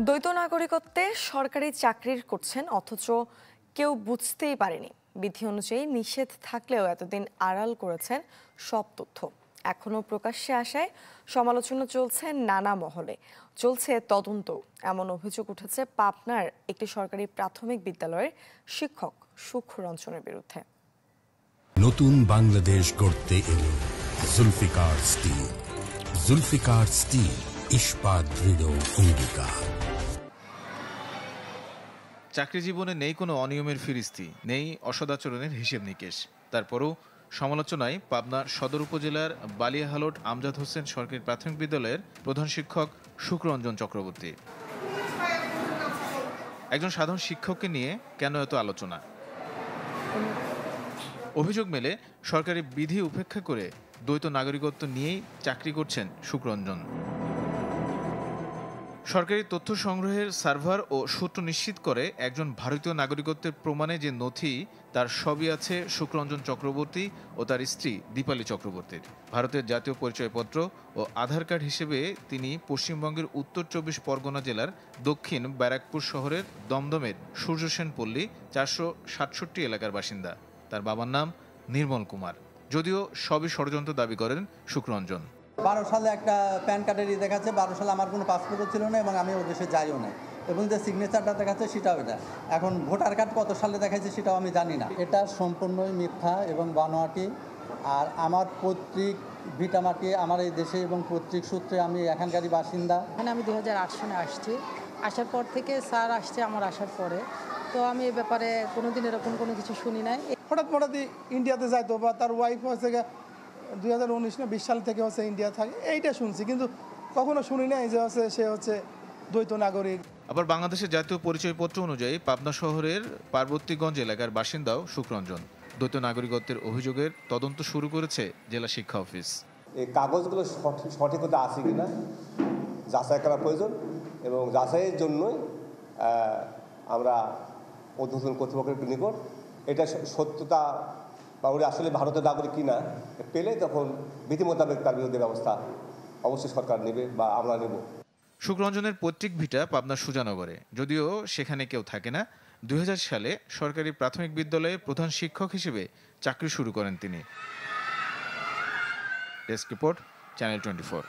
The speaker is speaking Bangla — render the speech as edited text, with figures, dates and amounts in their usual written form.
দ্বৈত নাগরিকত্বে সরকারি চাকরির করছেন অথচ কেউ বুঝতেই পারেনি। বিধি অনুযায়ী নিষেধ থাকলেও এতদিন আড়াল করেছেন সব তথ্য। এখনো প্রকাশ্যে আসায় সমালোচনা চলছে নানা মহলে, চলছে তদন্ত। এমন অভিযোগ উঠেছে পাবনার একটি সরকারি প্রাথমিক বিদ্যালয়ের শিক্ষক সুখ রঞ্জনের বিরুদ্ধে। নতুন বাংলাদেশ গড়তে এলো জুলফিকার স্টিল। জুলফিকার স্টিল, ইস্পাত দৃঢ় অঙ্গীকার। চাকরি জীবনে নেই কোনো অনিয়মের ফিরিস্তি, নেই অসদাচরণের হিসেব নিকেশ। তারপরও সমালোচনায় পাবনা সদর উপজেলার বালিয়াহালট আমজাদ হোসেন সরকারি প্রাথমিক বিদ্যালয়ের প্রধান শিক্ষক সুখ রঞ্জন চক্রবর্তী। একজন সাধারণ শিক্ষককে নিয়ে কেন এত আলোচনা? অভিযোগ মেলে সরকারি বিধি উপেক্ষা করে দ্বৈত নাগরিকত্ব নিয়েই চাকরি করছেন সুখ রঞ্জন। সরকারি তথ্য সংগ্রহের সার্ভার ও সূত্র নিশ্চিত করে একজন ভারতীয় নাগরিকত্বের প্রমাণে যে নথি, তার সবই আছে সুখ রঞ্জন চক্রবর্তী ও তার স্ত্রী দীপালি চক্রবর্তীর। ভারতের জাতীয় পরিচয়পত্র ও আধার কার্ড হিসেবে তিনি পশ্চিমবঙ্গের উত্তর 24 পরগনা জেলার দক্ষিণ ব্যারাকপুর শহরের দমদমের সূর্যসেন পল্লী 467 এলাকার বাসিন্দা। তার বাবার নাম নির্মল কুমার। যদিও সবই ষড়যন্ত্র দাবি করেন সুখ রঞ্জন। 12 সালে একটা প্যান কার্ডের দেখাচ্ছে, 12 সালে আমার কোনো পাসপোর্টও ছিল না এবং আমি ও দেশে যাইও না, এবং যে সিগনেচারটা দেখাচ্ছে সেটাও এটা। এখন ভোটার কার্ড কত সালে দেখাচ্ছে সেটাও আমি জানি না। এটা সম্পূর্ণই মিথ্যা এবং বানোয়াটি। আর আমার পৈতৃক ভিটামাটি আমার এই দেশে এবং পৈতৃক সূত্রে আমি এখানকারই বাসিন্দা। এখানে আমি 2008 সালে আসছি। আসার পর থেকে স্যার আসছে আমার আসার পরে, তো আমি এই ব্যাপারে কোনোদিন এরকম কোনো কিছু শুনি নাই। হঠাৎ ইন্ডিয়াতে যাইতো বা তার ওয়াইফ হচ্ছে 2019 না 20 সাল থেকে হচ্ছে ইন্ডিয়া থাকে, এইটা শুনছি, কিন্তু কখনো শুনি নাই যে হচ্ছে সে হচ্ছে দ্বৈত নাগরিক। আবার বাংলাদেশের জাতীয় পরিচয়পত্র অনুযায়ী পাবনা শহরের পার্বতীগঞ্জ এলাকার বাসিন্দাও সুখ রঞ্জন। দ্বৈত নাগরিকত্বের অভিযোগের তদন্ত শুরু করেছে জেলা শিক্ষা অফিস। এই কাগজগুলো সঠিকতা আছে কিনা যাচাই করা প্রয়োজন, এবং যাচাইয়ের জন্যই আমরা ঊর্ধ্বতন কর্তৃপক্ষের নিকট এটা সত্যতা বা উনি আসলে ভারতের নাগরিক কিনা পেলে তখন বিধি মোতাবেক তার বিরুদ্ধে ব্যবস্থা অবশ্যই সরকার নেবে বা আমরা নেব। সুখ রঞ্জনের পৈতৃক ভিটা পাবনার সুজানগরে, যদিও সেখানে কেউ থাকে না। 2000 সালে সরকারি প্রাথমিক বিদ্যালয়ে প্রধান শিক্ষক হিসেবে চাকরি শুরু করেন তিনি। Desk report, channel 24।